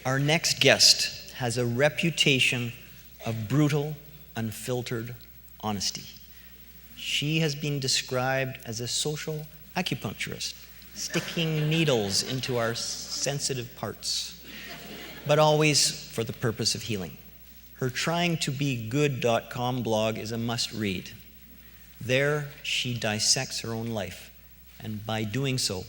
Our next guest has a reputation of brutal, unfiltered honesty. She has been described as a social acupuncturist, sticking needles into our sensitive parts, but always for the purpose of healing. Her tryingtobegood.com blog is a must-read. There, she dissects her own life, and by doing so,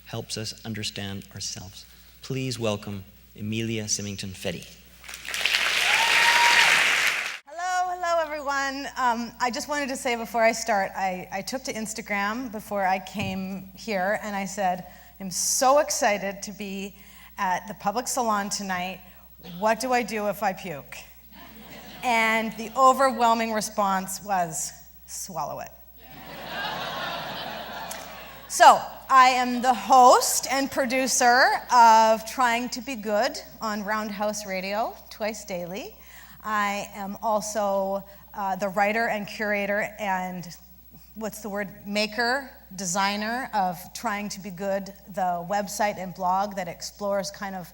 helps us understand ourselves. Please welcome Emelia Symington-Fedy. Hello, everyone. I just wanted to say before I start, I took to Instagram before I came here, and I said, I'm so excited to be at the public salon tonight. What do I do if I puke? And the overwhelming response was, swallow it. So, I am the host and producer of Trying to Be Good on Roundhouse Radio, twice daily. I am also the writer and curator and, maker, designer of Trying to Be Good, the website and blog that explores kind of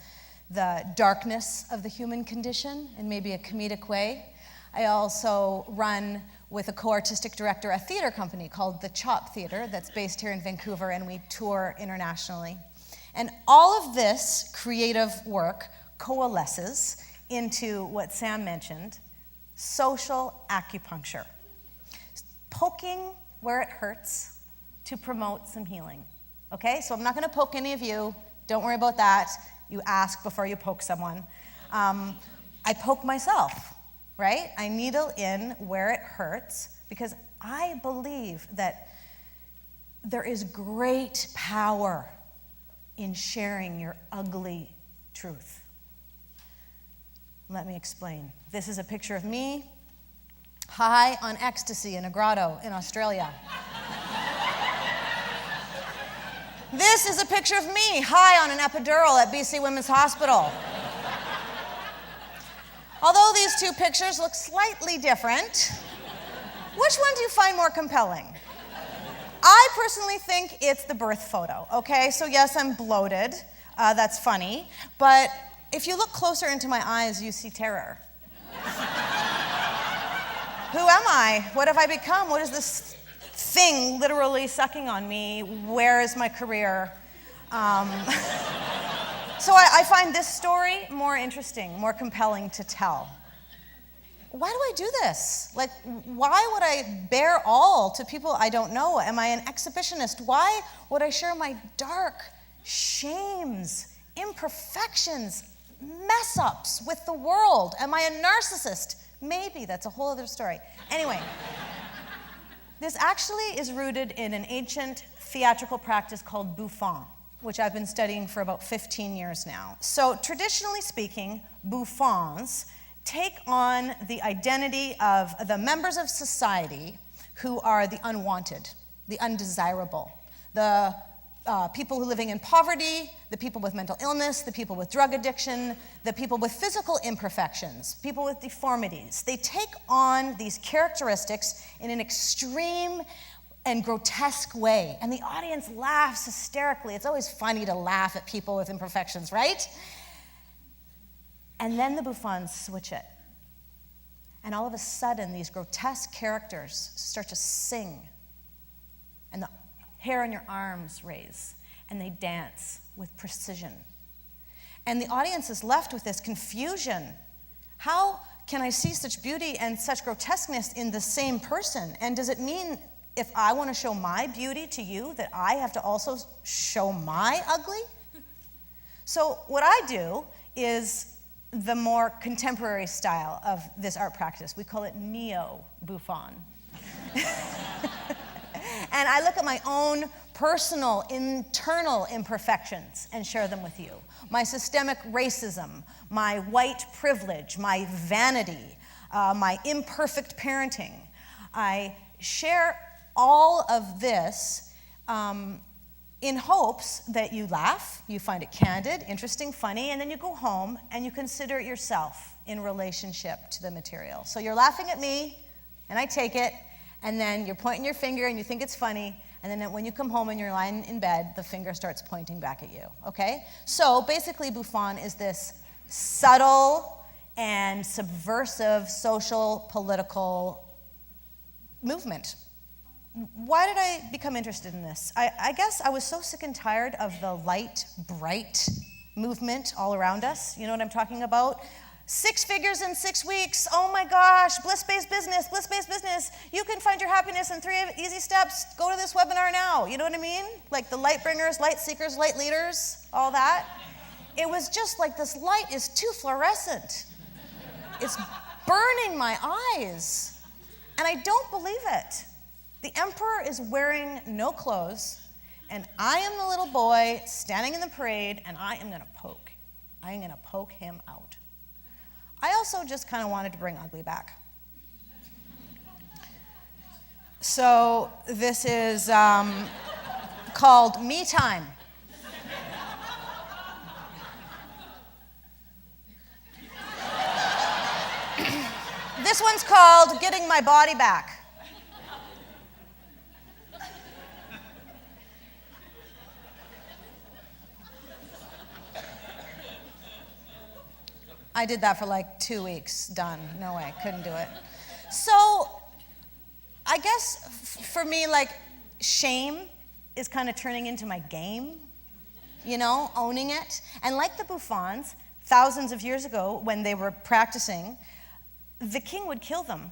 the darkness of the human condition in maybe a comedic way. I also run with a co-artistic director a theater company called The Chop Theater that's based here in Vancouver, and we tour internationally. And all of this creative work coalesces into what Sam mentioned, social acupuncture. Poking where it hurts to promote some healing. Okay, so I'm not gonna poke any of you, don't worry about that. You ask before you poke someone. I poke myself. Right? I needle in where it hurts because I believe that there is great power in sharing your ugly truth. Let me explain. This is a picture of me high on ecstasy in a grotto in Australia. This is a picture of me high on an epidural at BC Women's Hospital. Although these two pictures look slightly different, which one do you find more compelling? I personally think it's the birth photo, okay? So yes, I'm bloated, that's funny, but if you look closer into my eyes, you see terror. Who am I? What have I become? What is this thing literally sucking on me? Where is my career? So I find this story more interesting, more compelling to tell. Why do I do this? Like, why would I bare all to people I don't know? Am I an exhibitionist? Why would I share my dark shames, imperfections, mess-ups with the world? Am I a narcissist? Maybe, that's a whole other story. Anyway, this actually is rooted in an ancient theatrical practice called bouffon, which I've been studying for about 15 years now. So traditionally speaking, bouffons take on the identity of the members of society who are the unwanted, the undesirable, the people who are living in poverty, the people with mental illness, the people with drug addiction, the people with physical imperfections, people with deformities. They take on these characteristics in an extreme and grotesque way, and the audience laughs hysterically. It's always funny to laugh at people with imperfections, right? And then the bouffons switch it. And all of a sudden, these grotesque characters start to sing, and the hair on your arms raise, and they dance with precision. And the audience is left with this confusion. How can I see such beauty and such grotesqueness in the same person? And does it mean if I want to show my beauty to you, that I have to also show my ugly? So what I do is the more contemporary style of this art practice. We call it neo-bouffon. And I look at my own personal, internal imperfections and share them with you. My systemic racism, my white privilege, my vanity, my imperfect parenting. I share all of this in hopes that you laugh, you find it candid, interesting, funny, and then you go home and you consider yourself in relationship to the material. So you're laughing at me, and I take it, and then you're pointing your finger and you think it's funny, and then when you come home and you're lying in bed, the finger starts pointing back at you, okay? So basically, bouffon is this subtle and subversive social political movement. Why did I become interested in this? I guess I was so sick and tired of the light, bright movement all around us. You know what I'm talking about? 6 figures in 6 weeks. Oh my gosh, bliss-based business, bliss-based business. You can find your happiness in 3 easy steps. Go to this webinar now. You know what I mean? Like the light bringers, light seekers, light leaders, all that. It was just like this light is too fluorescent. It's burning my eyes. And I don't believe it. The emperor is wearing no clothes, and I am the little boy standing in the parade, and I am going to poke. I am going to poke him out. I also just kind of wanted to bring ugly back. So this is called Me Time. This one's called Getting My Body Back. I did that for like 2 weeks, done. No way, couldn't do it. So I guess for me, like, shame is kind of turning into my game, you know, owning it. And like the bouffants, thousands of years ago when they were practicing, the king would kill them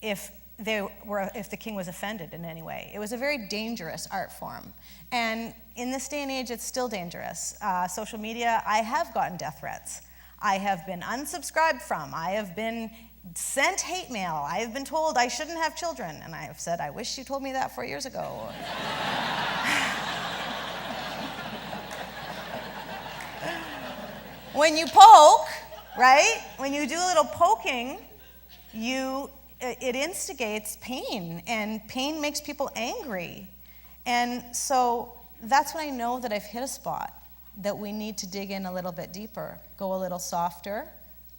if the king was offended in any way. It was a very dangerous art form. And in this day and age, it's still dangerous. Social media, I have gotten death threats. I have been unsubscribed from. I have been sent hate mail. I have been told I shouldn't have children. And I have said, I wish you told me that 4 years ago. When you poke, right? When you do a little poking, it instigates pain, and pain makes people angry. And so that's when I know that I've hit a spot that we need to dig in a little bit deeper, go a little softer,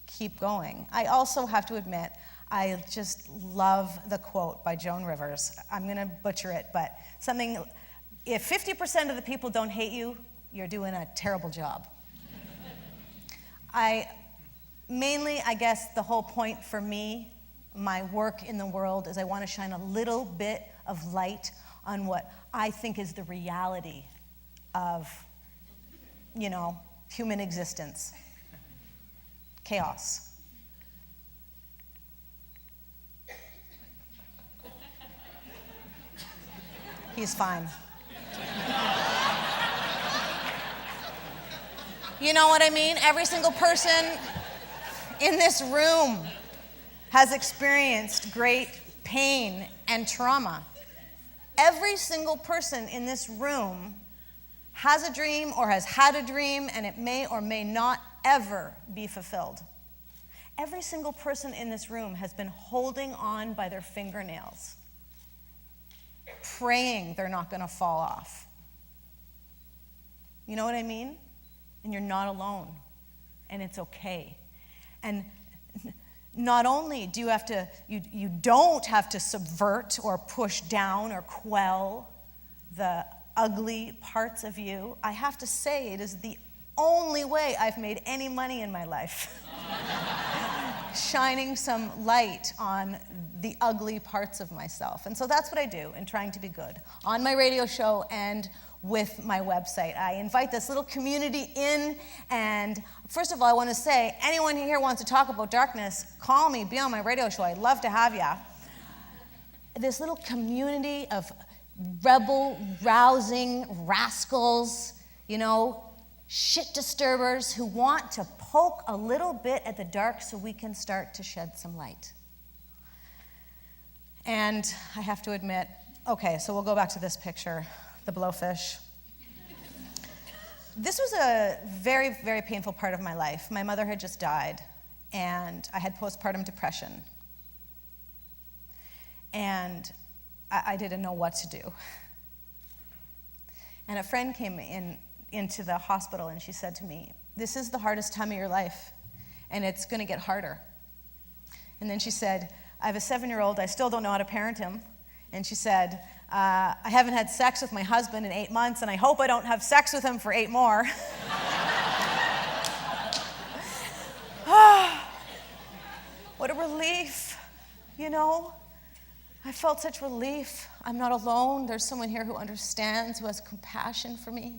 keep going. I also have to admit, I just love the quote by Joan Rivers. I'm going to butcher it, but something, if 50% of the people don't hate you, you're doing a terrible job. Mainly, I guess the whole point for me, my work in the world, is I want to shine a little bit of light on what I think is the reality of, you know, human existence. Chaos. He's fine. You know what I mean? Every single person in this room has experienced great pain and trauma. Every single person in this room has a dream or has had a dream, and it may or may not ever be fulfilled. Every single person in this room has been holding on by their fingernails, praying they're not going to fall off. You know what I mean? And you're not alone, and it's okay. And not only do you have to, you don't have to subvert or push down or quell the ugly parts of you. I have to say, it is the only way I've made any money in my life. Shining some light on the ugly parts of myself. And so that's what I do in Trying to Be Good, on my radio show and with my website. I invite this little community in, and first of all, I want to say, anyone here wants to talk about darkness, call me, be on my radio show. I'd love to have you. This little community of rebel, rousing rascals, you know, shit disturbers who want to poke a little bit at the dark so we can start to shed some light. And I have to admit, okay, so we'll go back to this picture, the blowfish. This was a very, very painful part of my life. My mother had just died, and I had postpartum depression. And I didn't know what to do. And a friend came into the hospital, and she said to me, "This is the hardest time of your life, and it's going to get harder." And then she said, "I have a 7-year-old, I still don't know how to parent him." And she said, I haven't had sex with my husband in 8 months, and I hope I don't have sex with him for 8 more. What a relief, you know? I felt such relief. I'm not alone. There's someone here who understands, who has compassion for me,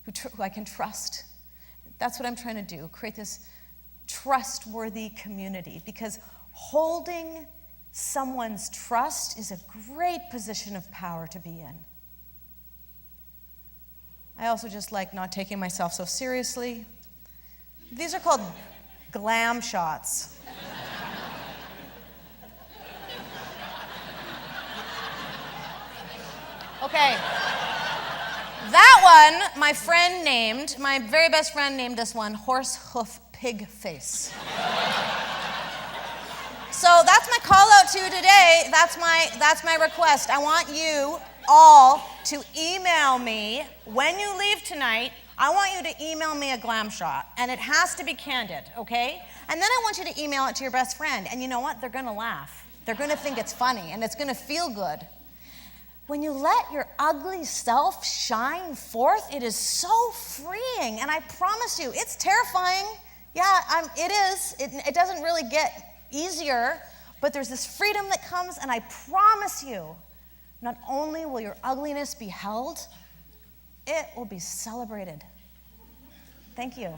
who I can trust. That's what I'm trying to do, create this trustworthy community, because holding someone's trust is a great position of power to be in. I also just like not taking myself so seriously. These are called glam shots. Okay. That one, my very best friend named this one Horse Hoof Pig Face. So that's my call out to you today. That's my request. I want you all to email me when you leave tonight. I want you to email me a glam shot, and it has to be candid, okay? And then I want you to email it to your best friend, and you know what? They're gonna laugh. They're gonna think it's funny, and it's gonna feel good. When you let your ugly self shine forth, it is so freeing, and I promise you, it's terrifying. Yeah, it is. It doesn't really get easier, but there's this freedom that comes, and I promise you, not only will your ugliness be held, it will be celebrated. Thank you.